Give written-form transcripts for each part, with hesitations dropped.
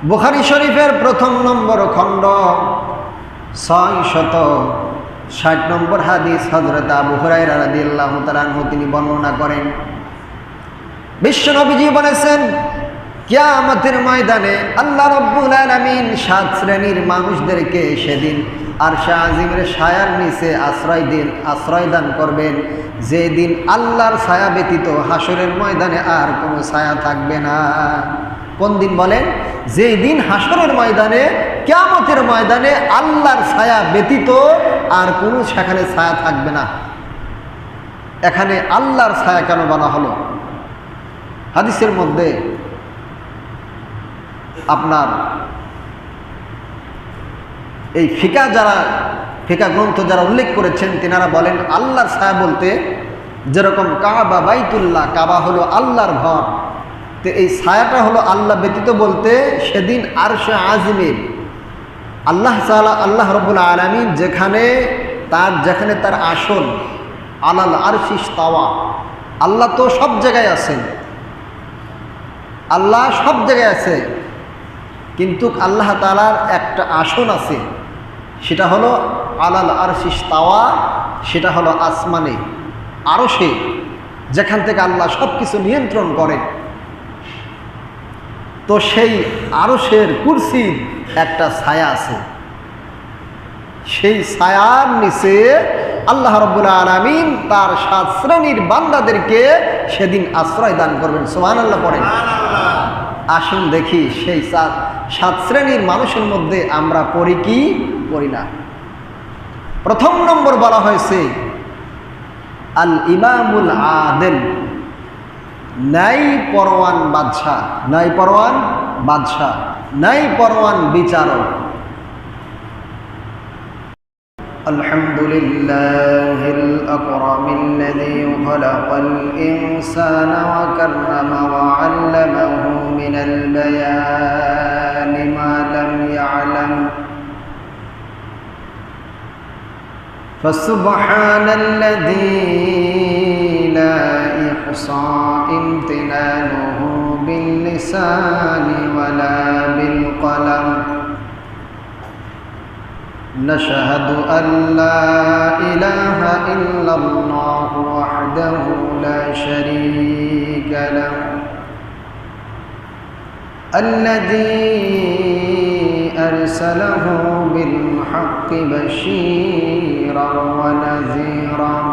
বুখারী শরীফের প্রথম নম্বর খণ্ড 660 নম্বর হাদিস হযরত আবু হুরায়রা রাদিয়াল্লাহু তাআলা আনহু তিনি বর্ণনা করেন, বিশ্বনবীজি বলেছেন, কিয়ামতের ময়দানে আল্লাহ রাব্বুল আলামিন 7 শ্রেণীর মানুষদেরকে সেদিন আরশে আজিমের ছায়ার নিচে আশ্রয় দান করবেন, যেদিন আল্লাহর ছায়া ব্যতীত হাসরের ময়দানে আর কোনো ছায়া থাকবে না। কোন দিন বলেন? যেই দিন হাসরের ময়দানে, কিয়ামতের ময়দানে আল্লাহর ছায়া ব্যতীত আর কোনো সেখানে ছায়া থাকবে না। এখানে আল্লাহর ছায়া কেন বলা হলো? হাদিসের মধ্যে আপনার এই ফিকা গ্রন্থ যারা উল্লেখ করেছেন তিনারা বলেন, আল্লাহর ছায়া বলতে যেরকম কাবা বাইতুল্লাহ, কাবা হলো আল্লাহর ঘর, তো এই ছায়াটা হলো আল্লাহ ব্যতীত বলতে সেদিন আরশে আজিমের আল্লাহ রাব্বুল আলামিন যেখানে তার আসন, আলাল আরশি ইস্তাওয়া, আল্লাহ তো সব জায়গায় আছেন, আল্লাহ সব জায়গায় আছে, কিন্তু আল্লাহ তাআলার একটা আসন আছে, সেটা হলো আলাল আরশি ইস্তাওয়া, সেটা হলো আসমানে আরশে, যেখান থেকে আল্লাহ সব কিছু নিয়ন্ত্রণ করেন। তো সেই আরশের কুরসির একটা ছায়া আছে, সেই ছায়ার নিচে আল্লাহ রাব্বুল আলামিন তার 7 শ্রেণীর বান্দাদেরকে সেদিন আশ্রয় দান করবেন। সুবহানাল্লাহ পড়েন। আসুন দেখি সেই 7 শ্রেণীর মানুষের মধ্যে আমরা পড়ি কি পড়ি না। প্রথম নম্বর বলা হয়েছে আল ইমামুল আদিল, ন্যায় পরওয়ান বাদশাহ, ন্যায় পরওয়ান বাদশাহ, ন্যায় পরওয়ান বিচারক। আলহামদুলিল্লাহিল আকরামিল্লাযী খালাকাল ইনসানা ওয়া কাররামা ওয়া আল্লামাহু মিনাল বায়ানি মা লাম ইয়ালাম ফাসুবহানাল্লাযী লা ইহসা ইমতিনানুহু বিল লিসানি ওয়ালা বিল কলম নাশহাদু আল্লা ইলাহা ইল্লাল্লাহু ওয়াহদাহু লা শারীকা লাহু আল্লাযী আরসালাহু বিল হাক্কি বাশীরান ওয়া নাযীরান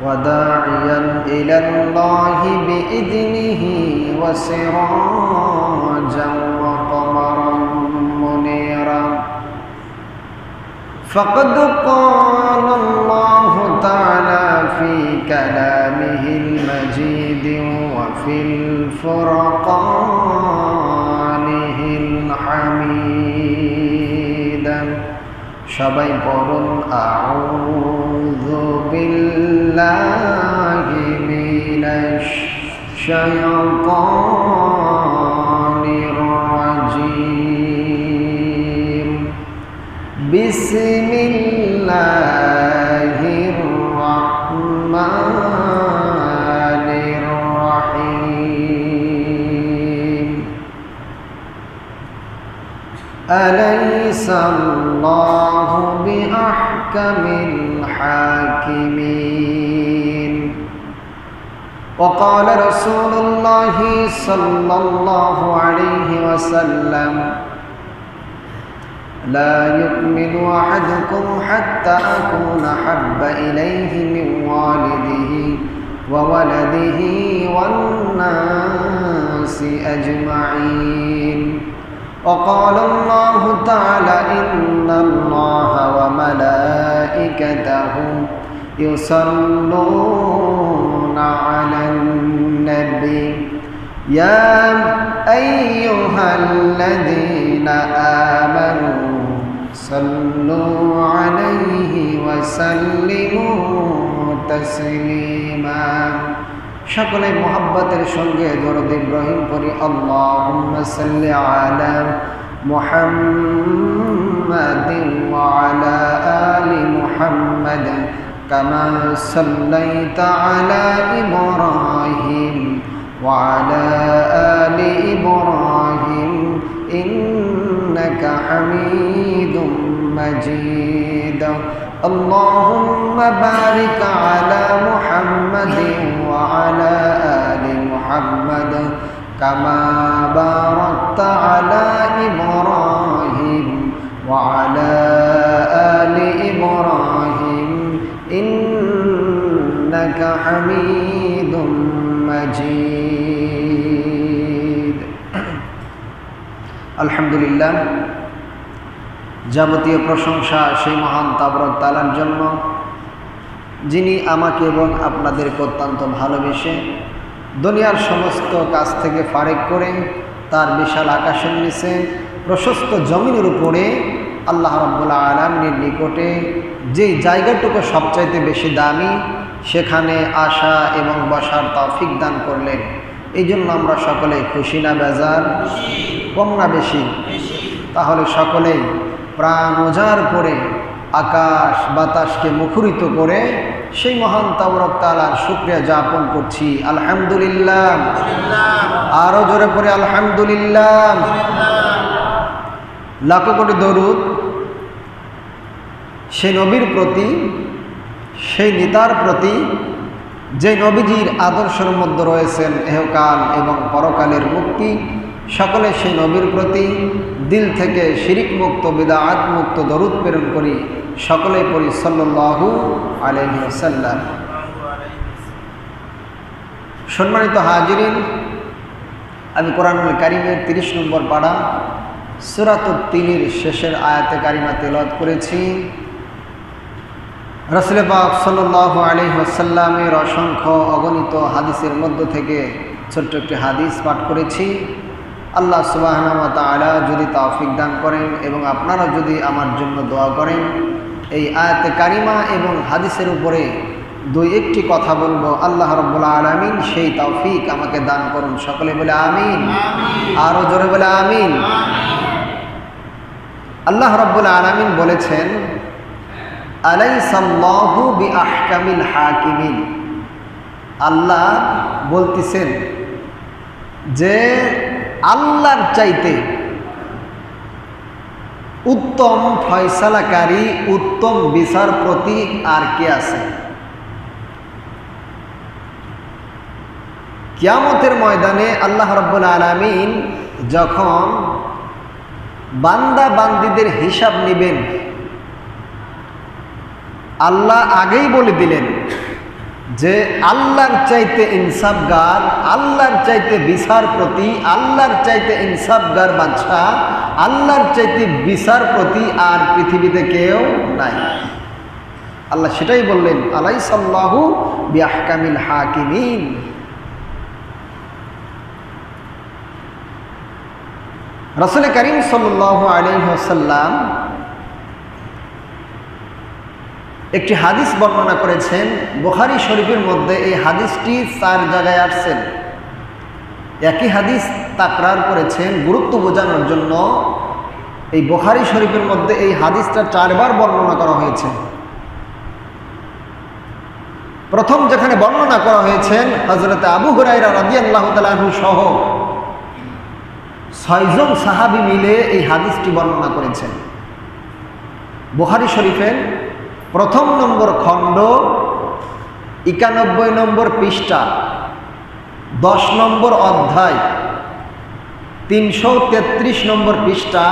وداعيا إلى الله بإذنه وسراجا وقمرا منيرا فقد قال الله تعالى في كلامه المجيد وفي الفرقانه الحميد সবাই পড়ুন আউযু বিল্লাহি মিনাশ শাইতানির রাজীম বিসমিল্লাহির রাহমানির রাহিম আলাইসা আল্লাহু বিআহকামিল হাকিমিন وقال رسول الله صلى الله عليه وسلم لا يؤمن أحدكم حتى أكون أحب إليه من والده وولده والناس أجمعين وقال الله تعالى إن الله وملائكته يصلون على النبي يا أيها الذين آمنوا صلوا عليه وسلموا تسليما সকলে মোহাব্বতের সঙ্গে দরুদ ইব্রাহিম পড়ি। আল্লাহুম্মা সাল্লি আলা মুহাম্মাদিন ওয়া আলা আলি মুহাম্মাদ কামা সাল্লাইতা আলা ইব্রাহিম ওয়া আলা আলি ইব্রাহিম حميد مجيد اللهم بارك على محمد وعلى آل محمد كما باركت على إبراهيم وعلى آل إبراهيم إنك حميد مجيد الحمد لله যাবতীয় প্রশংসা সেই মহান তাবারক তাআলার জন্য, যিনি আমাকে এবং আপনাদেরকে অত্যন্ত ভালোবেসে দুনিয়ার সমস্ত কাজ থেকে ফারেক করে তার বিশাল আকাশের নিচে প্রশস্ত জমিনের উপরে আল্লাহ রাব্বুল আলামিনের নিকটে যেই জায়গাটুকু সবচাইতে বেশি দামি সেখানে আসা এবং বসার তৌফিক দান করলেন। এই জন্য আমরা সকলে খুশি না বেজার, কম না বেশি? তাহলে সকলেই প্রাণ উজাড় করে আকাশ বাতাসকে মুখরিত করে সেই মহান তাবারক তাআলার শুকরিয়া যাপন করছি আলহামদুলিল্লাহ। আরো জোরে করে আলহামদুলিল্লাহ। লাখো কোটি দরুদ সেই নবীর প্রতি, সেই নেতার প্রতি যে নবীজির আদর্শের মধ্যে রয়েছেন ইহকাল এবং পরকালের মুক্তি। সকলে সেই নবীর প্রতি দিল থেকে শিরিক মুক্ত বিদআত মুক্ত দরুদ প্রেরণ করি। সকলেই পড়ি সাল্লাল্লাহু আলাইহি ওয়াসাল্লাম। সম্মানিত হাজিরিন, আমি কোরআনুল কারীমের 30 নম্বর পারা সূরাতুত তিনের শেষের আয়াতে কারিমা তেলাওয়াত করেছি। রাসূল পাক সাল্লাল্লাহু আলাইহি ওয়াসাল্লামের অসংখ্য অগণিত হাদিসের মধ্য থেকে ছোট্ট একটি হাদিস পাঠ করেছি। আল্লাহ সুবহানাহু ওয়া তাআলা যদি তৌফিক দান করেন এবং আপনারা যদি আমার জন্য দোয়া করেন, এই আয়াতে কারিমা এবং হাদিসের উপরে দুই একটি কথা বলবো। আল্লাহ রাব্বুল আলামিন সেই তৌফিক আমাকে দান করুন। সকলে বলে আমিন। আরো জোরে বলে আমিন। আল্লাহ রাব্বুল আলামিন বলেছেন, আলাইসাল্লাহু বিআহকামিল হাকিমিন। আল্লাহ বলতেছেন যে আল্লাহর চাইতে উত্তম ফয়সালাকারী, উত্তম বিচারপতি আর কে আছে? কিয়ামতের ময়দানে আল্লাহ রাব্বুল আলামিন যখন বান্দা বান্দীদের হিসাব নেবেন, আল্লাহ আগেই বলে দিলেন যে আল্লাহর চাইতে ইনসাফগার, আল্লাহর চাইতে বিচারপতি, আল্লাহর চাইতে ইনসাফগার বাদশা, আল্লাহর চাইতে বিচারপতি আর পৃথিবীতে কেউ নাই। আল্লাহ সেটাই বললেন, আলাইসাল্লাহু বিআহকামিল হাকিমিন। রাসূল করিম সাল্লাল্লাহু আলাইহি ওয়াসাল্লাম একটি হাদিস বর্ণনা করেছেন বুখারী শরীফের মধ্যে। এই হাদিসটি 4 জায়গায় আসছেন। একই হাদিস তাকরার করেছেন গুরুত্ব বোঝানোর জন্য। এই বুখারী শরীফের মধ্যে এই হাদিসটা 4 বার বর্ণনা করা হয়েছে। প্রথম যেখানে বর্ণনা করা হয়েছেন হযরত আবু হুরায়রা রাদিয়াল্লাহু তাআলা আনহু সহ 6 জন সাহাবী মিলে এই হাদিসটি বর্ণনা করেছেন। বুখারী শরীফের প্রথম নম্বর খণ্ড 91 নম্বর পৃষ্ঠা 10 নম্বর অধ্যায় 333 নম্বর পৃষ্ঠা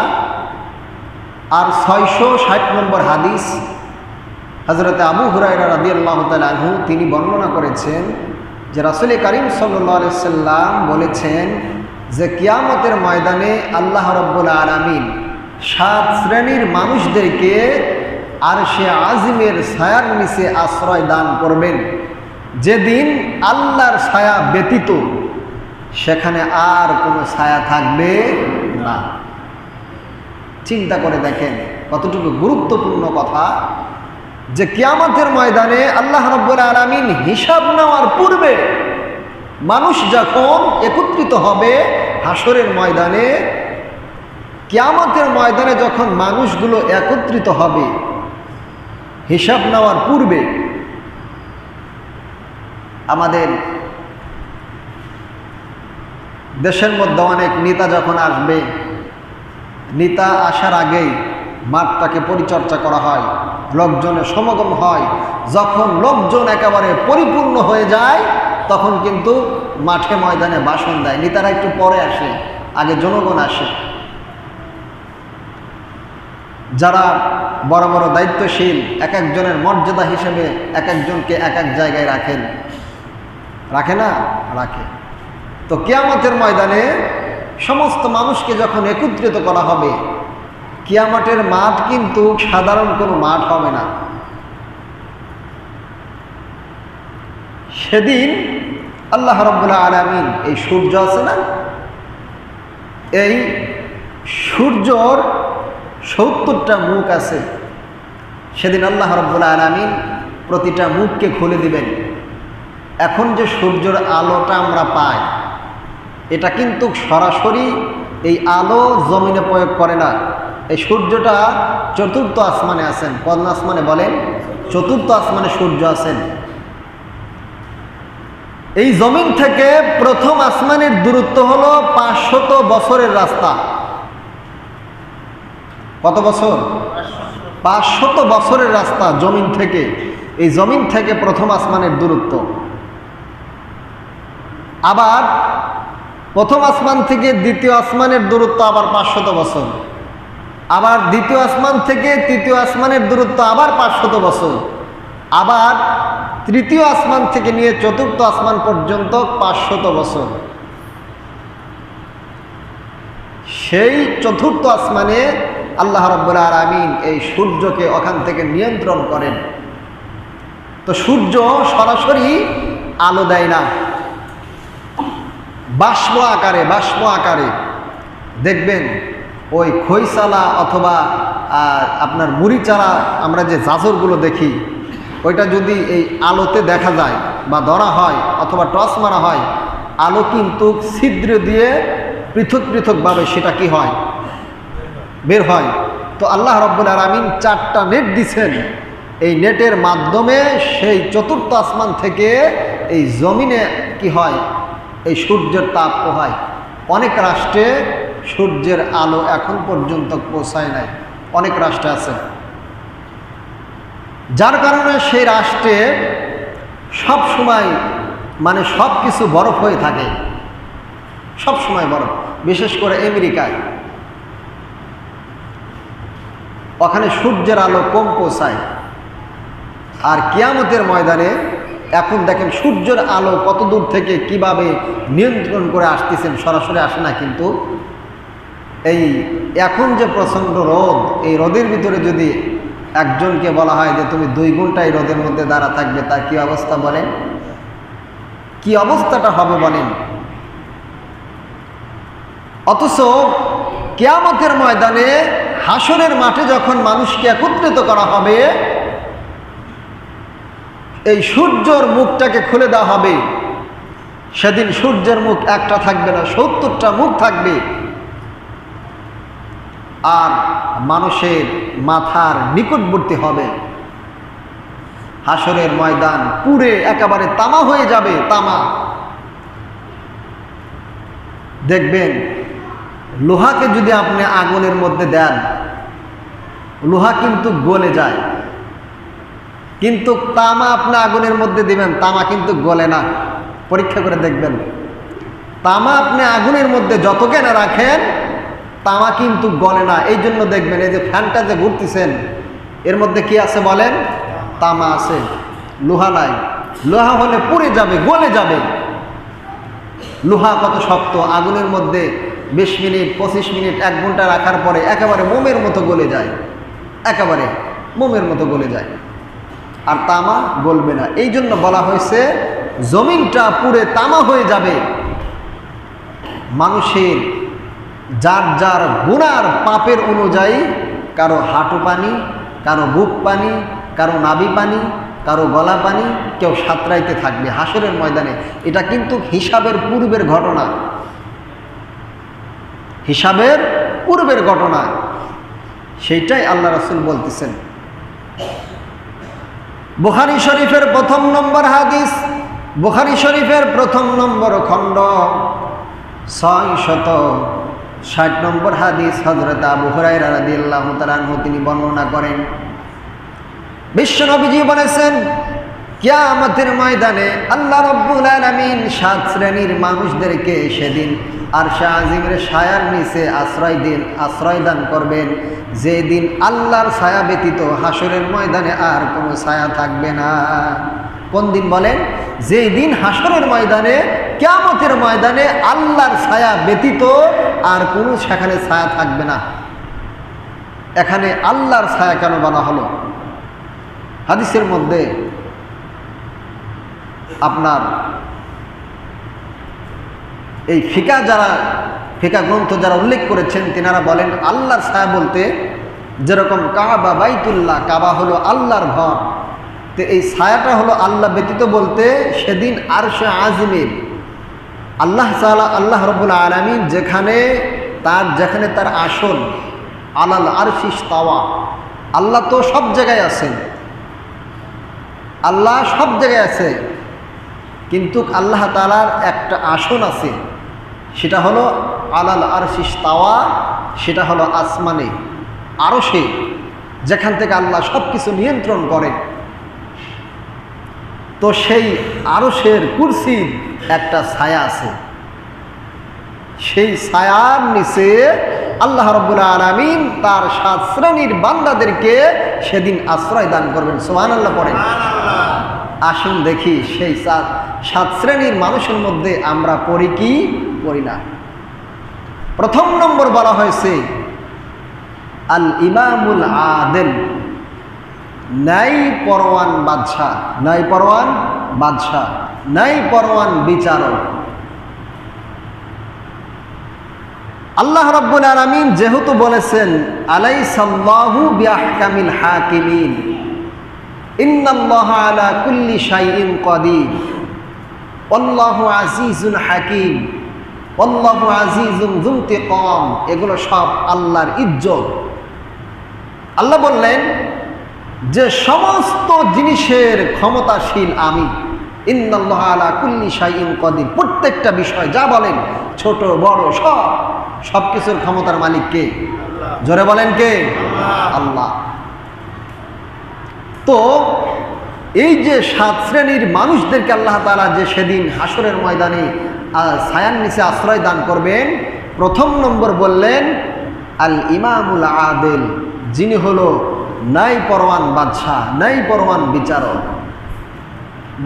আর 660 নম্বর হাদিস হযরত আবু হুরায়রা রাদিয়াল্লাহু তাআলা আনহু তিনি বর্ণনা করেছেন যে রাসূল করিম সাল্লাল্লাহু আলাইহি সাল্লাম বলেছেন যে কিয়ামতের ময়দানে আল্লাহ রাব্বুল আলামিন 7 শ্রেণীর মানুষদেরকে আরশে আজিমের ছায়ার নিচে আশ্রয় দান করবেন। যেদিন আল্লাহর ছায়া ব্যতীত সেখানে আর কোনো ছায়া থাকবে না। চিন্তা করে দেখেন কতটুকু গুরুত্বপূর্ণ কথা, যে কিয়ামতের ময়দানে আল্লাহ রাব্বুল আলামিন হিসাব নেওয়ার পূর্বে মানুষ যখন একত্রিত হবে হাসরের ময়দানে, কিয়ামতের ময়দানে যখন মানুষগুলো একত্রিত হবে হিসাব নেওয়ার পূর্বে, আমাদের দেশের মধ্যে অনেক নেতা যখন আসবে নেতা আসার আগেই মাঠটাকে পরিচর্যা করা হয়, লোকজনের সমাগম হয়। যখন লোকজন একেবারে পরিপূর্ণ হয়ে যায় তখন কিন্তু মাঠে ময়দানে ভাষণ দেয়। নেতারা একটু পরে আসে, আগে জনগণ আসে। যারা বড় বড় দায়িত্বশীল এক একজনের মর্যাদা হিসেবে এক একজনকে এক এক জায়গায় রাখেন, রাখে না? রাখে। তো কিয়ামতের ময়দানে সমস্ত মানুষকে যখন একত্রিত করা হবে, কিয়ামতের মাঠ কিন্তু সাধারণ কোনো মাঠ হবে না। সেদিন আল্লাহ রাব্বুল আলামিন, এই সূর্য আছে না, এই সূর্যর ৭০টা মুখ আছে। সেদিন আল্লাহ রাব্বুল আলামিন প্রতিটা মুখকে খুলে দিবেন। এখন যে সূর্যের আলোটা আমরা পাই, এটা কিন্তু সরাসরি এই আলো জমিনে প্রয়োগ করে না। এই সূর্যটা চতুর্থ আসমানে আছেন। কোন আসমানে বলেন? চতুর্থ আসমানে সূর্য আছেন। এই জমিন থেকে প্রথম আসমানের দূরত্ব হলো ৫০০ বছরের রাস্তা। কত বছর? ৫০০ বছরের রাস্তা জমিন থেকে। এই জমিন থেকে প্রথম আসমানের দূরত্ব। আবার প্রথম আসমান থেকে দ্বিতীয় আসমানের দূরত্ব আবার ৫০০ বছর। আবার দ্বিতীয় আসমান থেকে তৃতীয় আসমানের দূরত্ব আবার ৫০০ বছর। আবার তৃতীয় আসমান থেকে নিয়ে চতুর্থ আসমান পর্যন্ত ৫০০ বছর। সেই চতুর্থ আসমানে আল্লাহ রাব্বুল আলামিন এই সূর্যকে ওখান থেকে নিয়ন্ত্রণ করেন। তো সূর্য সরাসরি আলো দেয় না, বাষ্প আকারে দেখবেন। ওই খইচালা অথবা আপনার মুড়ি চালা আমরা যে জাজরগুলো দেখি, ওইটা যদি এই আলোতে দেখা যায় বা ধরা হয় অথবা টর্চ মারা হয়, আলো কিন্তু ছিদ্র দিয়ে পৃথক পৃথকভাবে সেটা কি হয়? বের হয়। তো আল্লাহ রাব্বুল আলামিন 4টা নেট দিছেন। এই নেটের মাধ্যমে সেই চতুর্থ আসমান থেকে এই জমিনে কি হয়? এই সূর্যের তাপ পোহায়। অনেক রাষ্ট্রে সূর্যের আলো এখন পর্যন্ত পৌঁছায় নাই, অনেক রাষ্ট্রে আছে। যার কারণে সেই রাষ্ট্রে সব সময় মানে সব কিছু বরফ হয়ে থাকে, সব সময় বরফ। বিশেষ করে আমেরিকায়, ওখানে সূর্যের আলো কম পৌঁছায়। আর কিয়ামতের ময়দানে এখন দেখেন সূর্যের আলো কত দূর থেকে কিভাবে নিয়ন্ত্রণ করে আসতেছেন, সরাসরি আসে না। কিন্তু এই এখন যে প্রচণ্ড রোদ, এই রোদের ভিতরে যদি একজনকে বলা হয় যে তুমি 2 ঘন্টা এই রোদের মধ্যে দাঁড়া থাকবে, তার কি অবস্থা বলেন? কি অবস্থাটা হবে বলেন? অথচ কিয়ামতের ময়দানে হাসরের মাঠে যখন মানুষকে একত্রিত করা হবে, এই সূর্যের মুখটাকে খুলে দেওয়া হবে। সেদিন সূর্যের মুখ একটা থাকবে না, ৭০টা মুখ থাকবে। আর মানুষের মাথার নিকটবর্তী হবে। হাসরের ময়দান পুরে একেবারে তামা হয়ে যাবে, তামা। দেখবেন লোহাকে যদি আপনি আগুনের মধ্যে দেন, লোহা কিন্তু গলে যায়। কিন্তু তামা আপনি আগুনের মধ্যে দিবেন, তামা কিন্তু গলে না। পরীক্ষা করে দেখবেন। তামা আপনি আগুনের মধ্যে যত কেনা রাখেন, তামা কিন্তু গলে না। এই জন্য দেখবেন এই যে ফ্যানটা যে ঘুরতেছেন, এর মধ্যে কি আছে বলেন? তামা আছে, লোহা নাই। লোহা হলে পুড়ে যাবে, গলে যাবে। লোহা কত শক্ত, আগুনের মধ্যে 20 মিনিট 25 মিনিট 1 ঘন্টা রাখার পরে একেবারে মোমের মতো গলে যায়, একেবারে মোমের মতো গলে যায়। আর তামা গলবে না। এই জন্য বলা হয়েছে জমিনটা পুরে তামা হয়ে যাবে। মানুষের যার যার গুনার পাপের অনুযায়ী, কারো হাঁটু পানি, কারো বুক পানি, কারো নাভি পানি, কারো গলা পানি, কেউ সাঁতরাইতে থাকবে হাসরের ময়দানে। এটা কিন্তু হিসাবের পূর্বের ঘটনা, হিসাবের পূর্বের ঘটনা। সেইটাই আল্লাহ রাসূল বলতেছেন। বুখারী শরীফের 1 নম্বর হাদিস, বুখারী শরীফের 1 নম্বর খণ্ড 6 60 নম্বর হাদিস হযরত আবু হুরায়রা রাদিয়াল্লাহু তাআলা আনহু তিনি বর্ণনা করেন, বিশ্বনবীজি বলেছেন, কিয়ামতের ময়দানে আল্লাহ রাব্বুল আলামিন 7 শ্রেণীর মানুষদেরকে সেদিন আরশে আজিমের ছায়ার নিচে আশ্রয় দান করবেন, যেদিন আল্লাহর ছায়া ব্যতীত হাসরের ময়দানে আর কোনো ছায়া থাকবে না। কোন দিন বলেন? যেই দিন হাসরের ময়দানে, কিয়ামতের ময়দানে আল্লাহর ছায়া ব্যতীত আর কোনো সেখানে ছায়া থাকবে না। এখানে আল্লাহর ছায়া কেন বলা হলো? হাদিসের মধ্যে আপনার এই ফিকা গ্রন্থ যারা উল্লেখ করেছেন তিনারা বলেন, আল্লাহর ছায়া বলতে যেরকম কাবা বাইতুল্লাহ, কাবা হলো আল্লাহর ঘর, তো এই ছায়াটা হলো আল্লাহ ব্যতীত বলতে সেদিন আরশে আজিমের আল্লাহ রাব্বুল আলামিন যেখানে তার আসন, আলাল আরশিস তাওয়া, আল্লাহ তো সব জায়গায় আছেন, আল্লাহ সব জায়গায় আছে, কিন্তু আল্লাহ তাআলার একটা আসন আছে, সেটা হলো আলাল আরশিস তাওয়া, সেটা হলো আসমানে আরশে, যেখান থেকে আল্লাহ সব কিছু নিয়ন্ত্রণ করেন। তো সেই আরশের কুরসির একটা ছায়া আছে, সেই ছায়ার নিচে আল্লাহ রাব্বুল আলামিন তার 7 শ্রেণীর বান্দাদেরকে সেদিন আশ্রয় দান করবেন। সুবহানাল্লাহ পড়েন। আসুন দেখি সেই 7 শ্রেণীর মানুষের মধ্যে আমরা পড়ি কি পড়ি না। প্রথম নম্বর বলা হয়েছে আল ইমামুল আদিল, ন্যায় পরওয়ান বাদশাহ, ন্যায় পরওয়ান বাদশাহ, ন্যায় পরওয়ান বিচারক। আল্লাহ রাব্বুল আলামিন যেহেতু বলেছেন আলাইসাল্লাহু বিআহকামিল হাকিমিন, ইন্নাল্লাহা আলা কুল্লি শাইইন কাদির, আল্লাহু আজিজুন হাকিম, আল্লাহু আজিজুন যু ইনতিকাম, এগুলো সব আল্লাহর ইজ্জত। আল্লাহ বললেন যে সমস্ত জিনিসের ক্ষমতাশীল আমি, ইন্নাল্লাহা আলা কুল্লি শাইইন কাদির, প্রত্যেকটা বিষয় যা বলেন ছোট বড় সব কিছুর ক্ষমতার মালিক কে? জোরে বলেন কে? আল্লাহ। তো এই যে 7 শ্রেণীর মানুষদেরকে আল্লাহ তাআলা যে সেদিন হাসরের ময়দানে ছায়ার নিচে আশ্রয় দান করবেন, প্রথম নম্বর বললেন আল ইমামুল আদিল, যিনি হলো ন্যায় পরওয়ান বাদশাহ, ন্যায় পরওয়ান বিচারক।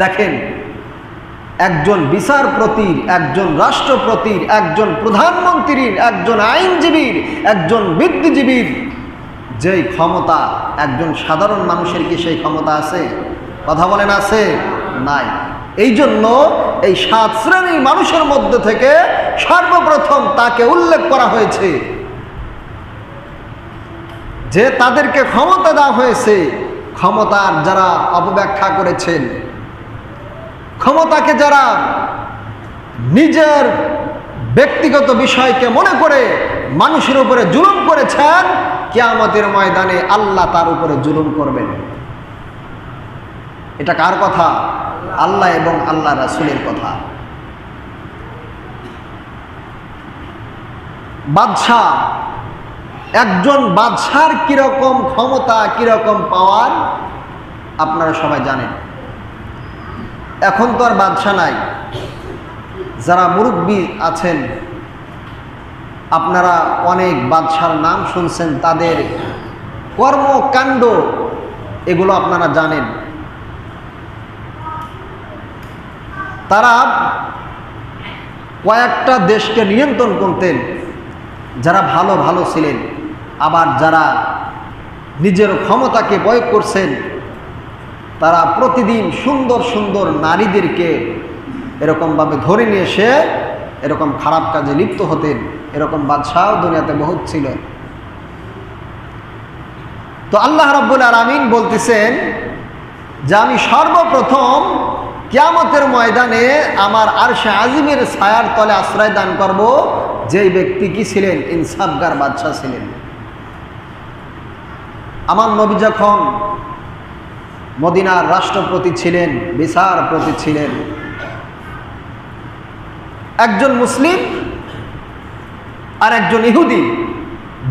দেখেন, একজন বিচারপতির, একজন রাষ্ট্রপতির, একজন প্রধানমন্ত্রীর, একজন আইনজীবীর, একজন বুদ্ধিজীবীর যেই ক্ষমতা, একজন সাধারণ মানুষের কি সেই ক্ষমতা আছে? কথা বলেন, আছে? নাই। এই জন্য এই 7 শ্রেণীর মানুষের মধ্যে থেকে সর্বপ্রথম তাকে উল্লেখ করা হয়েছে যে তাদেরকে ক্ষমতা দেওয়া হয়েছে। ক্ষমতার যারা অপব্যাখ্যা করেছেন, ক্ষমতাকে যারা নিজের ব্যক্তিগত বিষয়কে মনে করে মানুষের উপরে জুলুম করেছেন, কিয়ামতের ময়দানে আল্লাহ তার উপরে জুলুম করবেন। এটা কার কথা? আল্লাহ এবং আল্লাহ রাসূলের কথা। বাদশাহ, একজন বাদশার কিরকম ক্ষমতা, কিরকম পাওয়ার আপনারা সবাই জানেন। এখন তো আর বাদশাহ নাই। যারা মুরব্বী আছেন, আপনারা অনেক বাদশার নাম শুনছেন, তাদের কর্মকাণ্ড এগুলো আপনারা জানেন। তারা কয়েকটা দেশকে নিয়ন্ত্রণ করতেন, যারা ভালো ভালো ছিলেন, আবার যারা নিজের ক্ষমতাকে প্রয়োগ করছেন, তারা প্রতিদিন সুন্দর সুন্দর নারীদেরকে এরকমভাবে ধরে নিয়ে এসে এরকম খারাপ কাজে লিপ্ত হতেন। এরকম বাদশাহ দুনিয়াতে বহুত ছিল। তো আল্লাহ রাব্বুল আলামিন বলতেছেন যে আমি সর্বপ্রথম কিয়ামতের ময়দানে আমার আরশে আজিমের ছায়ার তলে আশ্রয় দান করব যেই ব্যক্তি কি ছিলেন? ইনসাফগার বাদশাহ ছিলেন। আমার নবী যখন মদিনার রাষ্ট্রপতি ছিলেন, বিচারপতি ছিলেন, একজন মুসলিম আর একজন ইহুদি,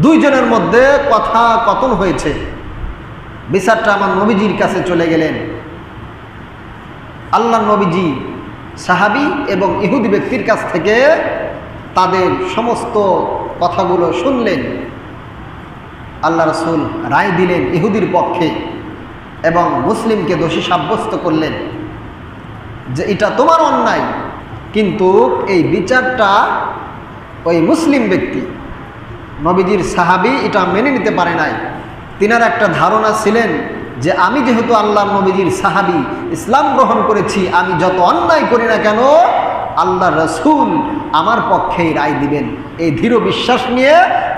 দুইজনের মধ্যে কথা কথন হয়েছে। বিচারটা আমার নবীজির কাছে চলে গেলেন। আল্লাহ নবীজি সাহাবী এবং ইহুদি ব্যক্তির কাছ থেকে তাদের সমস্ত কথাগুলো শুনলেন। আল্লাহ রাসূল রায় দিলেন ইহুদির পক্ষে এবং মুসলিমকে দোষী সাব্যস্ত করলেন যে এটা তোমার অন্যায়। কিন্তু এই বিচারটা ওই মুসলিম ব্যক্তি, নবীজির সাহাবী, এটা মেনে নিতে পারে নাই। তিনার একটা ধারণা ছিলেন যে আমি যেহেতু আল্লাহ নবীজির সাহাবী, ইসলাম গ্রহণ করেছি, আমি যত অন্যায় করি না কেন আল্লাহ রসুল আমার পক্ষেই রায় দিবেন। এই দৃঢ় বিশ্বাস নিয়ে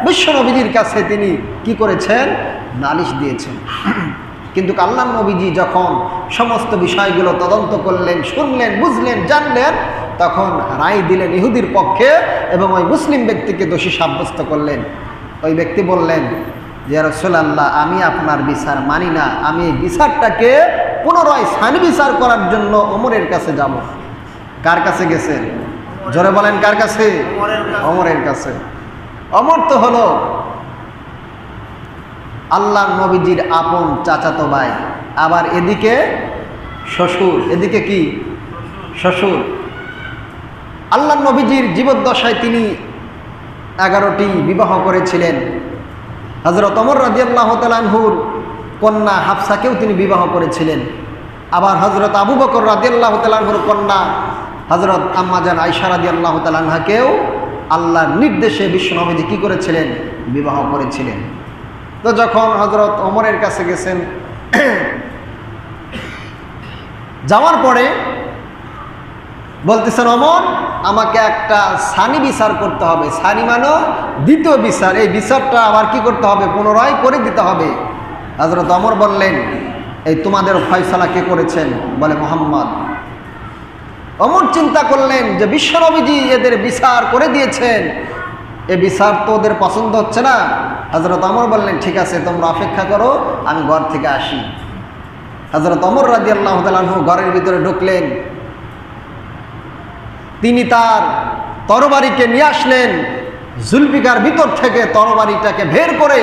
বিশ্ব নবীজির কাছে তিনি কি করেছেন? নালিশ দিয়েছেন। কিন্তু আল্লাহ নবীজি যখন সমস্ত বিষয়গুলো তদন্ত করলেন, শুনলেন, বুঝলেন, জানলেন, তখন রায় দিলেন ইহুদির পক্ষে এবং ওই মুসলিম ব্যক্তিকে দোষী সাব্যস্ত করলেন। ওই ব্যক্তি বললেন যে রাসূলুল্লাহ, আমি আপনার বিচার মানি না, আমি এই বিচারটাকে পুনরায় সানি বিচার করার জন্য ওমরের কাছে যাব। কার কাছে গেছেন? জোরে বলেন, কার কাছে? ওমরের কাছে। ওমর তো হলো আল্লাহ নবীজির আপন চাচাতো ভাই, আবার এদিকে শ্বশুর। এদিকে কি? শ্বশুর। আল্লাহ নবীজির জীবদ্দশায় তিনি 11টি বিবাহ করেছিলেন। হযরত ওমর রাদিয়াল্লাহু তাআলা আনহুর কন্যা হাফসাকেও তিনি বিবাহ করেছিলেন। আবার হযরত আবু বকর রাদিয়াল্লাহু তাআলা আনহুর কন্যা হযরত আম্মা জান আয়েশা রাদিয়াল্লাহু তাআলা আনহাকেও আল্লাহর নির্দেশে বিশ্বনবীজি কী করেছিলেন? বিবাহ করেছিলেন। তো যখন হযরত ওমরের কাছে গেছেন, যাওয়ার পরে বলতেছেন, ওমর, আমাকে একটা সানি বিচার করতে হবে। সানি মানে দ্বিতীয় বিচার। এই বিচারটা আবার কি করতে হবে? পুনরায় করে দিতে হবে। হযরত ওমর বললেন, এই তোমাদের ফয়সালা কে করেছেন? বলে মুহাম্মদ। ওমর চিন্তা করলেন যে বিশ্বনবীজি এদের বিচার করে দিয়েছেন, এ বিচার তো ওদের পছন্দ হচ্ছে না। হযরত ওমর বললেন, ঠিক আছে, তোমরা অপেক্ষা করো, আমি ঘর থেকে আসি। হযরত ওমর রাদিয়াল্লাহু তাআলা আনহু ঘরের ভিতরে ঢুকলেন। তিনি তার তরবারিকে নিয়ে আসলেন, জুলফিকার ভিতর থেকে তরবারিটাকে বের করে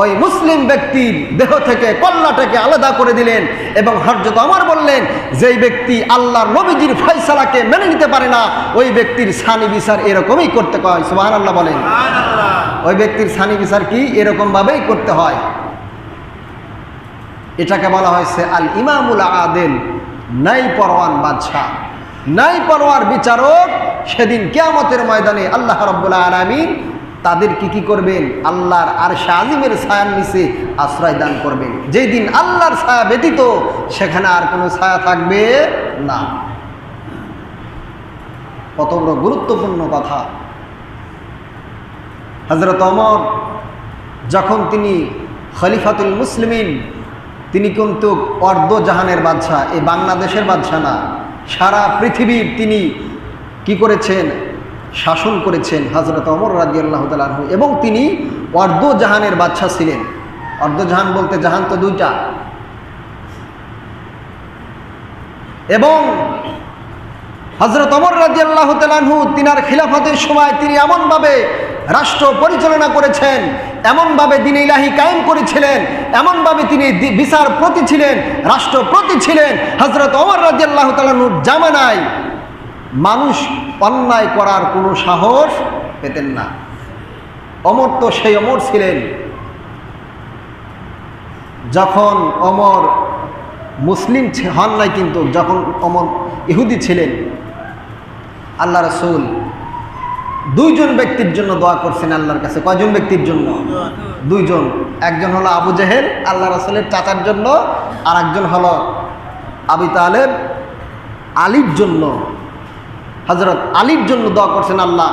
ওই মুসলিম ব্যক্তির দেহ থেকে কল্লাটাকে আলাদা করে দিলেন এবং হযরত ওমর বললেন, যেই ব্যক্তি আল্লাহর নবীজির ফয়সালাকে মেনে নিতে পারে না, ওই ব্যক্তির সানি বিচার এরকমই করতে হয়। সুবহানাল্লাহ বলেন। ওই ব্যক্তির সানি বিচার কি? এরকম ভাবেই করতে হয়। এটাকে বলা হয়েছে আল ইমামুল আদিল, নাই পরওয়ান বাদশাহ, নাই পরোয়ার বিচারক। সেদিন কিয়ামতের ময়দানে আল্লাহ রাব্বুল আলামিন তাদের কি করবেন? আল্লাহর আরশে আজিমের ছায়ার নিচে আশ্রয় দান করবেন। যেই দিন আল্লাহর ছায়া ব্যতীত সেখানে আর কোনো ছায়া থাকবে না। কত বড় গুরুত্বপূর্ণ কথা। হযরত ওমর যখন তিনি খলিফাতুল মুসলিমিন, তিনি কিন্তু অর্ধ জাহানের বাদশাহ, এই বাংলাদেশের বাদশাহ না, সারা পৃথিবীর তিনি কি করেছেন? শাসন করেছেন হযরত ওমর রাদিয়াল্লাহু তাআলা আনহু, এবং তিনি অর্ধ জাহানের বাদশাহ ছিলেন। অর্ধ জাহান বলতে জাহান তো দুইটা। এবং হযরত ওমর রাদিয়াল্লাহু তাআলা আনহু তিনার খিলাফতের সময় তিনি এমনভাবে রাষ্ট্র পরিচালনা করেছেন, এমনভাবে দ্বীন ইলাহি কায়েম করেছিলেন, এমনভাবে তিনি বিচারপতি ছিলেন, রাষ্ট্রপতি ছিলেন। হযরত ওমর রাদিয়াল্লাহু তাআলা আনহুর জামানায় মানুষ অন্যায় করার কোনো সাহস পেতেন না। ওমর তো সেই ওমর ছিলেন, যখন ওমর মুসলিম হন নাই, কিন্তু যখন ওমর ইহুদি ছিলেন, আল্লাহ রাসূল দুইজন ব্যক্তির জন্য দোয়া করছেন আল্লাহর কাছে। কয়জন ব্যক্তির জন্য? দুইজন। একজন হলো আবু জেহেল, আল্লাহ রাসূলের চাচার জন্য, আর একজন হলো আবু তালেব, আলীর জন্য। হযরত আলীর জন্য দোয়া করছেন, আল্লাহ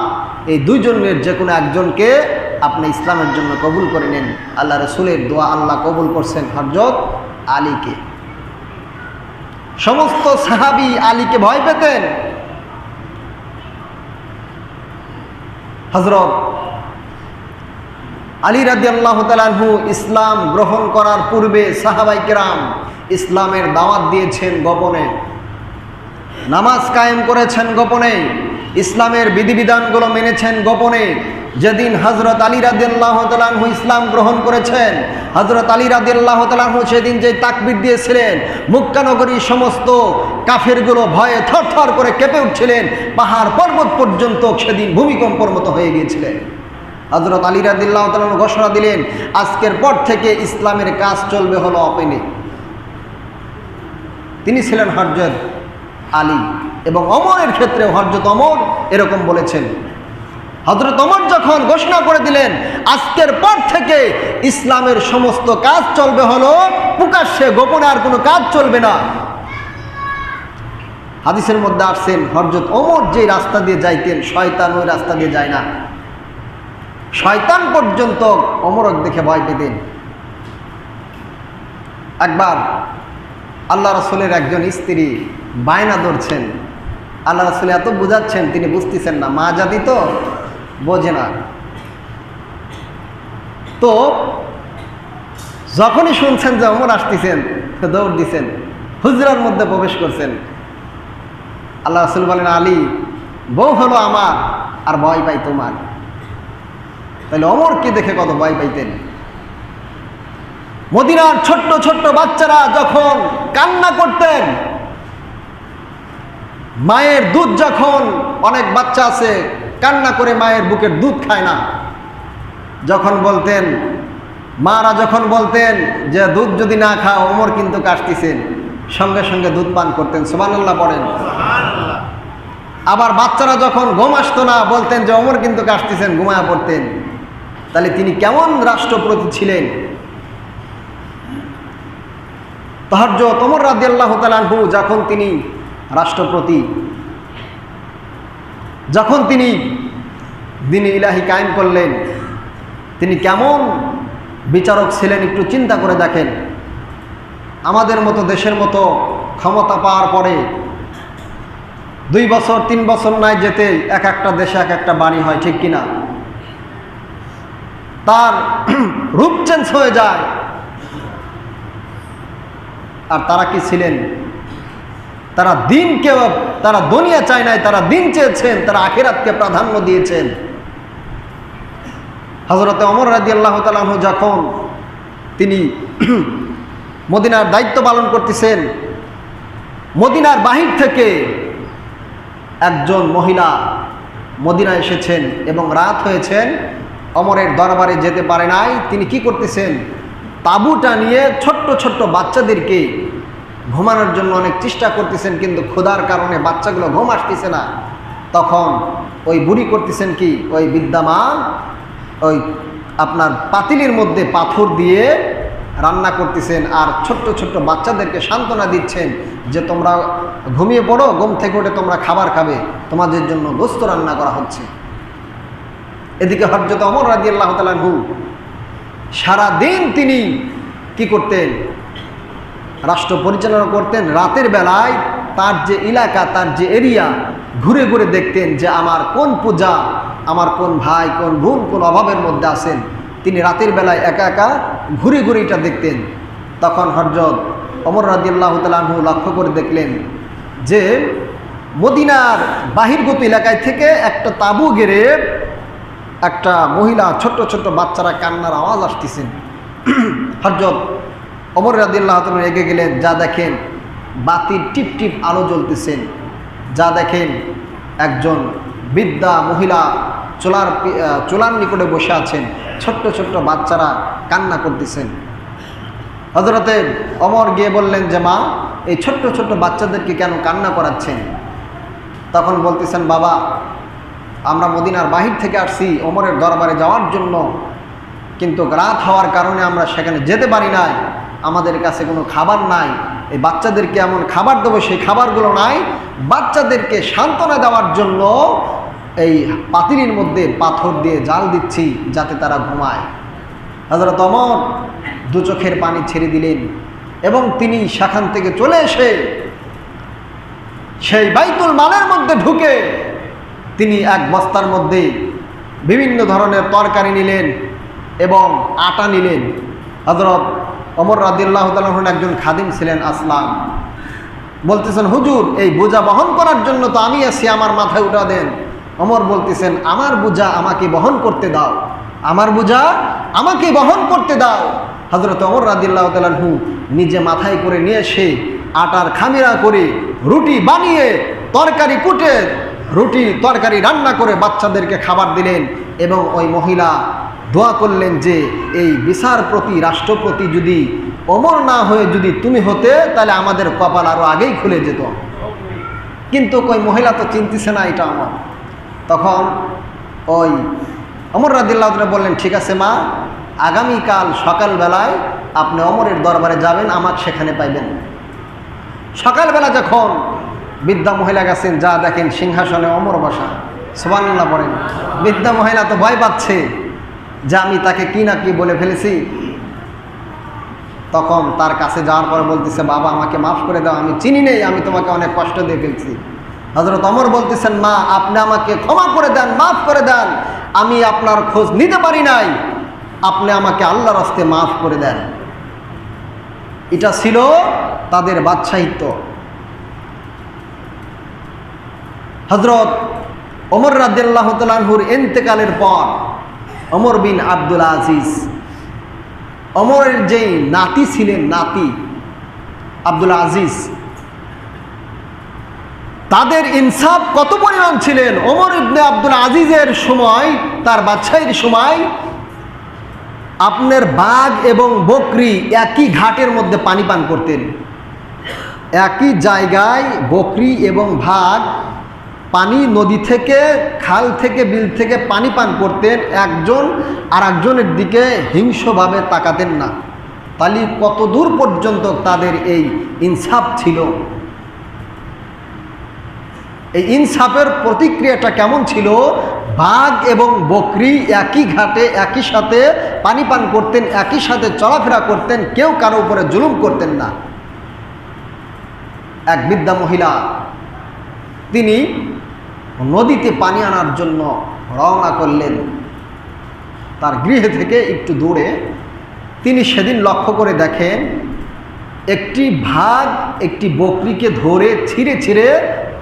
এই দুইজনের যে কোনো একজনকে আপনি ইসলামের জন্য কবুল করে নেন। আল্লাহ রাসূলের দোয়া আল্লাহ কবুল করছেন হযরত আলীকে। সমস্ত সাহাবী আলীকে ভয় পেতেন। হযরত আলী রাদিয়াল্লাহু তাআলা আনহু ইসলাম গ্রহণ করার পূর্বে সাহাবায়ে কেরাম ইসলামের দাওয়াত দিয়েছেন গোপনে, নামাজ কায়েম করেছেন গোপনে, ইসলামের বিধিবিধানগুলো মেনেছেন গোপনে, যেদিন হযরত আলী রাদিয়াল্লাহু তাআলা আনহু ইসলাম গ্রহণ করেছেন, হযরত আলী রাদিয়াল্লাহু তাআলা আনহু সেদিন যে তাকবীর দিয়েছিলেন, মক্কা নগরীর সমস্ত কাফেরগুলো ভয়ে থরথর করে কেঁপে উঠছিলেন, পাহাড় পর্বত পর্যন্ত সেদিন ভূমিকম্পের মতো হয়ে গিয়েছিলেন। হযরত আলী রাদিয়াল্লাহু তাআলা আনহু ঘোষণা দিলেন, আজকের পর থেকে ইসলামের কাজ চলবে হলো ওপেনে। তিনি ছিলেন হযরত আলী, এবং ওমরের ক্ষেত্রেও হযরত ওমর এরকম বলেছেন। হযরত ওমর যখন ঘোষণা করে দিলেন আজকের পর থেকে ইসলামের সমস্ত কাজ চলবে হলো প্রকাশ্যে, গোপনে আর কোনো কাজ চলবে না। হাদিসের মধ্যে আসছেন হযরত ওমর যে রাস্তা দিয়ে যাইতেন শয়তান ওই রাস্তা দিয়ে যায় না। শয়তান পর্যন্ত ওমরকে দেখে ভয় পেতেন। একবার আল্লাহ রাসূলের একজন স্ত্রী বায়না ধরছেন, আল্লাহ রাসূল এত বুঝাচ্ছেন তিনি বুঝতেছেন না, মা জাতি তো বোঝে না। তো যখনই শুনছেন যে ওমর আসতেছেন দৌড় দিছেন, হুজরার মধ্যে প্রবেশ করছেন। আল্লাহ রাসূল বলেন, আলী বউ হলো আমার আর ভয় পাই তোমার। তাহলে ওমরকে দেখে কত ভয় পাইতেন। মদিনার ছোট্ট ছোট্ট বাচ্চারা যখন কান্না করতেন, মায়ের দুধ যখন, অনেক বাচ্চা আছে কান্না করে মায়ের বুকের দুধ খায় না, যখন বলতেন মারা যখন বলতেন যে দুধ যদি না খাও ওমর কিন্তু কাশতেছেন, সঙ্গে সঙ্গে দুধ পান করতেন। সুবহানাল্লাহ পড়েন। আবার বাচ্চারা যখন ঘুম আসতো না বলতেন যে ওমর কিন্তু কাশতেছেন, ঘুমায়া পড়তেন। তাহলে তিনি কেমন রাষ্ট্রপতি ছিলেন। হযরত ওমর রাদিয়াল্লাহু তাআলা আনহু যখন তিনি রাষ্ট্রপতি, যখন তিনি দ্বীন ইলাহি কায়েম করলেন, তিনি কেমন বিচারক ছিলেন একটু চিন্তা করে দেখেন। আমাদের মতো দেশের মতো ক্ষমতা পাওয়ার পরে 2 বছর 3 বছর নাই যেতে এক একটা দেশে এক একটা বাড়ি হয়, ঠিক কিনা? তার রূপ চেঞ্জ হয়ে যায়। আর তারা কি ছিলেন? তারা দিনকে, তারা দুনিয়া চায় নাই, তারা দিন চেয়েছেন, তারা আখিরাতকে প্রাধান্য দিয়েছেন। হযরত ওমর রাদিয়াল্লাহু তাআলা আনহু যখন তিনি মদিনার দায়িত্ব পালন করতেছেন, মদিনার বাহির থেকে একজন মহিলা মদিনায় এসেছেন এবং রাত হয়েছেন, ওমরের দরবারে যেতে পারে নাই। তিনি কি করতেছেন? তাঁবুটা নিয়ে ছোট্ট ছোট্ট বাচ্চাদেরকে ঘুমানোর জন্য অনেক চেষ্টা করতেছেন, কিন্তু ক্ষুধার কারণে বাচ্চাগুলো ঘুম আসতেছে না। তখন ওই বুড়ি করতেছেন কি, ওই বিদ্যমান ওই আপনার পাতিলের মধ্যে পাথর দিয়ে রান্না করতেছেন, আর ছোট্ট ছোট্ট বাচ্চাদেরকে সান্ত্বনা দিচ্ছেন যে তোমরা ঘুমিয়ে পড়ো, ঘুম থেকে উঠে তোমরা খাবার খাবে, তোমাদের জন্য গোশত রান্না করা হচ্ছে। এদিকে হযরত ওমর রাদিয়াল্লাহু তাআলা আনহু সারাদিন তিনি কি করতেন? রাষ্ট্র পরিচালনা করতেন। রাতের বেলায় তার যে এলাকা, তার যে এরিয়া ঘুরে ঘুরে দেখতেন যে আমার কোন পূজা, আমার কোন ভাই, কোন বোন কোন অভাবের মধ্যে আছেন। তিনি রাতের বেলায় একা একা ঘুরে ঘুরে এটা দেখতেন। তখন হযরত ওমর রাদিয়াল্লাহু তাআলা আনহু লক্ষ্য করে দেখলেন যে মদিনার বাহিরগত এলাকায় থেকে একটা তাঁবু গেড়ে একটা মহিলা, ছোট্ট ছোট্ট বাচ্চারা কান্নার আওয়াজ আসতেছেন। হযরত ওমর রাদিয়াল্লাহু তাআলা এগিয়ে গেলেন, যা দেখেন বাতির টিপ টিপ আলো জ্বলতেছেন, যা দেখেন একজন বৃদ্ধা মহিলা চুলার নিকটে বসে আছেন, ছোট্ট ছোট্ট বাচ্চারা কান্না করতেছেন। হযরতে ওমর গিয়ে বললেন যে মা, এই ছোট্ট ছোট্ট বাচ্চাদেরকে কেন কান্না করাচ্ছেন? তখন বলতেছেন, বাবা আমরা মদিনার বাহির থেকে আসছি ওমরের দরবারে যাওয়ার জন্য, কিন্তু রাত হওয়ার কারণে আমরা সেখানে যেতে পারি নাই, আমাদের কাছে কোনো খাবার নাই, এই বাচ্চাদেরকে এমন খাবার দেবো সেই খাবারগুলো নাই, বাচ্চাদেরকে সান্ত্বনা দেওয়ার জন্য এই পাতিলের মধ্যে পাথর দিয়ে জাল দিচ্ছি যাতে তারা ঘুমায়। হযরত ওমর দু চোখের পানি ছেড়ে দিলেন এবং তিনি সেখান থেকে চলে এসে সেই বাইতুল মালের মধ্যে ঢুকে তিনি এক বস্তার মধ্যে বিভিন্ন ধরনের তরকারি নিলেন এবং আটা নিলেন। হযরত ওমর রাদিয়াল্লাহু তাআলা একজন খাদিম ছিলেন আসলাম, বলতেছেন হুজুর এই বোঝা বহন করার জন্য তো আমি আছি, আমার মাথায় উঠা দেন। ওমর বলতেছেন, আমার বোঝা আমাকে বহন করতে দাও, আমার বোঝা আমাকে বহন করতে দাও। হযরত ওমর রাদিয়াল্লাহু তাআলা আনহু নিজে মাথায় করে নিয়ে এসে আটার খামিরা করে রুটি বানিয়ে তরকারি কুটে রুটি তরকারি রান্না করে বাচ্চাদেরকে খাবার দিলেন এবং ওই মহিলা দোয়া করলেন যে এই বিচারপতি রাষ্ট্রপতি যদি ওমর না হয়ে যদি তুমি হতে তাহলে আমাদের কপাল আরো আগেই খুলে যেত। কিন্তু ওই মহিলা তো চিনতেছে না এটা আমার। তখন ওই ওমর রাদিয়াল্লাহু তাআলা বললেন, ঠিক আছে মা, আগামীকাল সকালবেলায় আপনি ওমরের দরবারে যাবেন, আমাকে সেখানে পাইবেন। সকালবেলা যখন বৃদ্ধা মহিলা গেছেন, যা দেখেন সিংহাসনে ওমর বসা। সুবহানাল্লাহ বলেন। বৃদ্ধা মহিলা তো ভয় পাচ্ছে যে আমি তাকে কি না কি বলে ফেলেছি। তখন তার কাছে যাওয়ার পর বলতেছে, বাবা আমাকে মাফ করে দাও, আমি চিনি নেই, আমি তোমাকে অনেক কষ্ট দিয়ে ফেলছি। হযরত ওমর বলতেছেন, মা আপনি আমাকে ক্ষমা করে দেন, মাফ করে দেন, আমি আপনার খোঁজ নিতে পারি নাই, আপনি আমাকে আল্লাহর রাস্তে মাফ করে দেন। এটা ছিল তাদের বাদশাহিত্ব। হযরত ওমর রাদিয়াল্লাহু তাআলা আনহুর ইন্তেকালের পর ওমর বিন আব্দুল আজিজ, ওমরের যেই নাতি ছিলেন, নাতি আব্দুল আজিজ, তাদের ইনসাফ কত পরিমাণ ছিলেন। ওমর ইবনে আব্দুল আজিজের সময়, তার বাদশাহীর সময়, আপনার বাঘ এবং বকরি একই ঘাটের মধ্যে পানি পান করতেন। একই জায়গায় বকরি এবং বাঘ পানি নদী থেকে, খাল থেকে, বিল থেকে পানি পান করতেন, একজন আর একজনের দিকে হিংস্রভাবে তাকাতেন না। তাহলে কত দূর পর্যন্ত তাদের এই ইনসাফ ছিল। এই ইনসাফের প্রতিক্রিয়াটা কেমন ছিল? বাঘ এবং বকরি একই ঘাটে একই সাথে পানি পান করতেন, একই সাথে চলাফেরা করতেন, কেউ কারো উপরে জুলুম করতেন না। এক বৃদ্ধা মহিলা, তিনি নদীতে পানি আনার জন্য রওনা করলেন তার গৃহ থেকে একটু দূরে। তিনি সেদিন লক্ষ্য করে দেখেন একটি বাঘ একটি বকরিকে ধরে ছিঁড়ে ছিঁড়ে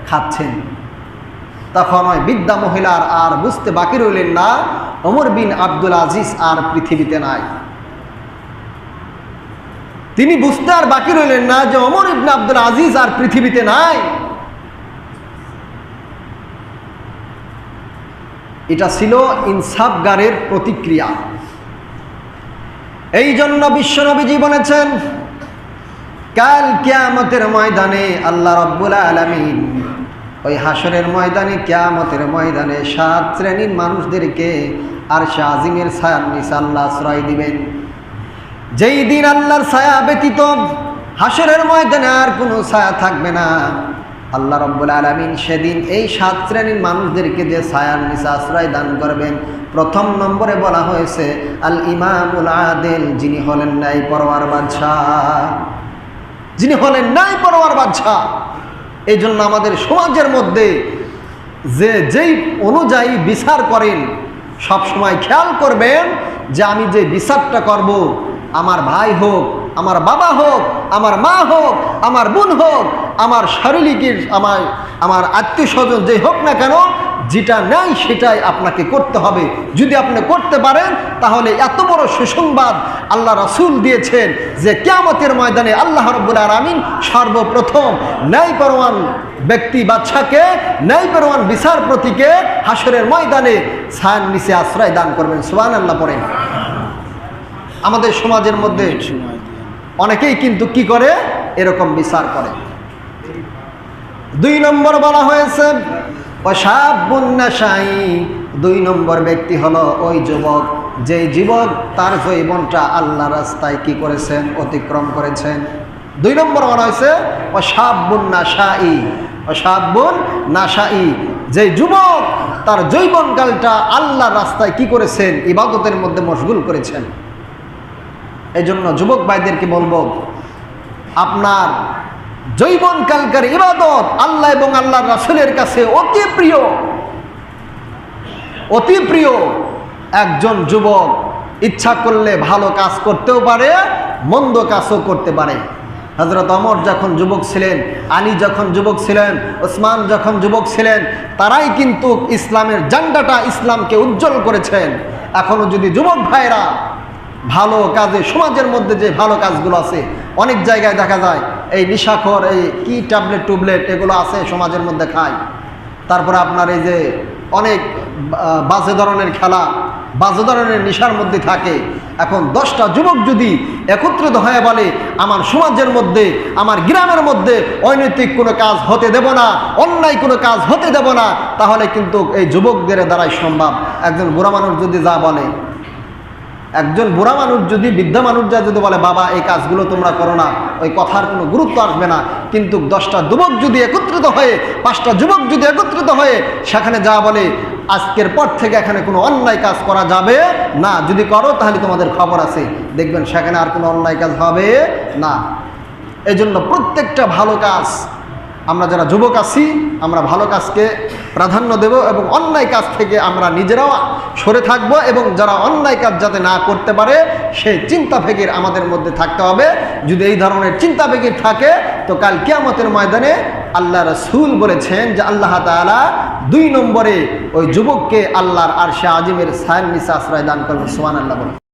খাচ্ছেন। তখন ওই বৃদ্ধা মহিলার আর বুঝতে বাকি রইলেন না, ওমর বিন আব্দুল আজিজ আর পৃথিবীতে নাই। তিনি বুঝতে আর বাকি রইলেন না যে ওমর ইবনে আব্দুল আজিজ আর পৃথিবীতে নাই। এটা ছিল ইনসাফগারের প্রতিক্রিয়া। এই জন্য বিশ্বনবীজি বলেছেন, কাল কিয়ামতের ময়দানে আল্লাহ রাব্বুল আলামিন ওই হাসরের ময়দানে, কিয়ামতের ময়দানে 7 শ্রেণীর মানুষদেরকে আরশে আজিমের ছায়ার নিচে আল্লাহ আশ্রয় দিবেন। যেই দিন আল্লাহর ছায়া ব্যতীত হাসরের ময়দানে আর কোনো ছায়া থাকবে না, আল্লাহ রাব্বুল আলামিন সেদিন এই 7 শ্রেণীর মানুষদেরকে যে ছায়ার নিচে আশ্রয় দান করবেন। প্রথম নম্বরে বলা হয়েছে আল ইমামুল আদিল, যিনি হলেন ন্যায় পরোয়ার বাদশাহ, যিনি হলেন ন্যায় পরোয়ার বাদশাহ। এই জন্য আমাদের সমাজের মধ্যে যেই অনুযায়ী বিচার করেন, সব সময় খেয়াল করবেন যে আমি যে বিচারটা করব, আমার ভাই হোক, আমার বাবা হোক, আমার মা হোক, আমার বোন হোক, আমার শারীরিকের আমার আত্মীয় স্বজন যে হোক না কেন, যেটা নেই সেটাই আপনাকে করতে হবে। যদি আপনি করতে পারেন তাহলে এত বড় সুসংবাদ আল্লাহ রাসূল দিয়েছেন যে কিয়ামতের ময়দানে আল্লাহ রাব্বুল আলামিন সর্বপ্রথম ন্যায়পরোয়ান ব্যক্তি বাদশাকে, ন্যায়পরোয়ান বিচারপতিকে হাসরের ময়দানে ছায়ার নিচে আশ্রয় দান করবেন। সুবহানাল্লাহ পড়েন। আমাদের সমাজের মধ্যে অনেকেই কিন্তু কি করে, এরকম বিচার করে। 2 নম্বর বলা হয়েছে ওয়াশাবুন নাশাই, 2 নম্বর ব্যক্তি হলো ওই যুবক, যে যুবক তার জীবনটা আল্লাহ রাস্তায় কি করেছেন, অতিক্রম করেছেন। 2 নম্বর বলা হয়েছে ওয়াশাবুন নাশাই, ওয়াশাবুন নাশাই, যে যুবক তার যৌবনকালটা আল্লাহ রাস্তায় কি করেছেন, ইবাদতের মধ্যে মশগুল করেছেন। এই জন্য যুবক ভাইদেরকে বলবো, আপনার যৌবনকালকার ইবাদত আল্লাহ এবং আল্লাহর রাসূলের কাছে অতি প্রিয়, অতি প্রিয়। একজন যুবক ইচ্ছা করলে ভালো কাজ করতেও পারে, মন্দ কাজও করতে পারে। হযরত ওমর যখন যুবক ছিলেন, আলী যখন যুবক ছিলেন, ওসমান যখন যুবক ছিলেন, তারাই কিন্তু ইসলামের ঝান্ডাটা, ইসলামকে উজ্জ্বল করেছেন। এখনও যদি যুবক ভাইরা ভালো কাজে, সমাজের মধ্যে যে ভালো কাজগুলো আছে, অনেক জায়গায় দেখা যায় এই নিশাখোর, এই কি ট্যাবলেট টুবলেট এগুলো আছে সমাজের মধ্যে খায়, তারপরে আপনার এই যে অনেক বাজে ধরনের খেলা, বাজে ধরনের নেশার মধ্যে থাকে। এখন 10টা যুবক যদি একত্রিত হয়ে বলে আমার সমাজের মধ্যে, আমার গ্রামের মধ্যে অনৈতিক কোনো কাজ হতে দেব না, অন্যায় কোনো কাজ হতে দেব না, তাহলে কিন্তু এই যুবকদের দ্বারাই সম্ভব। একজন বুড়া মানুষ যদি যা বলে, একজন বুড়া মানুষ যদি, বৃদ্ধা মানুষ যা যদি বলে বাবা এই কাজগুলো তোমরা করো না, ওই কথার কোনো গুরুত্ব আসবে না। কিন্তু 10টা যুবক যদি একত্রিত হয়ে, 5টা যুবক যদি একত্রিত হয়ে সেখানে যা বলে আজকের পর থেকে এখানে কোনো অন্যায় কাজ করা যাবে না, যদি করো তাহলে তোমাদের খবর আছে, দেখবেন সেখানে আর কোনো অন্যায় কাজ হবে না। এই জন্য প্রত্যেকটা ভালো কাজ, আমরা যারা যুবক আছি আমরা ভালো কাজকে প্রাধান্য দেব এবং অন্যায় কাজ থেকে আমরা নিজেরাও সরে থাকব, এবং যারা অন্যায় কাজ যাতে না করতে পারে সেই চিন্তা ফিকির আমাদের মধ্যে থাকতে হবে। যদি এই ধরনের চিন্তা ফিকির থাকে তো কাল কিয়ামতের ময়দানে আল্লাহ রাসূল বলেছেন যে আল্লাহ তাআলা 2 নম্বরে ওই যুবককে আল্লাহর আরশে আজিমের ছায়ার নিচে আশ্রয় দান করবেন। সুবহানাল্লাহ বলেন।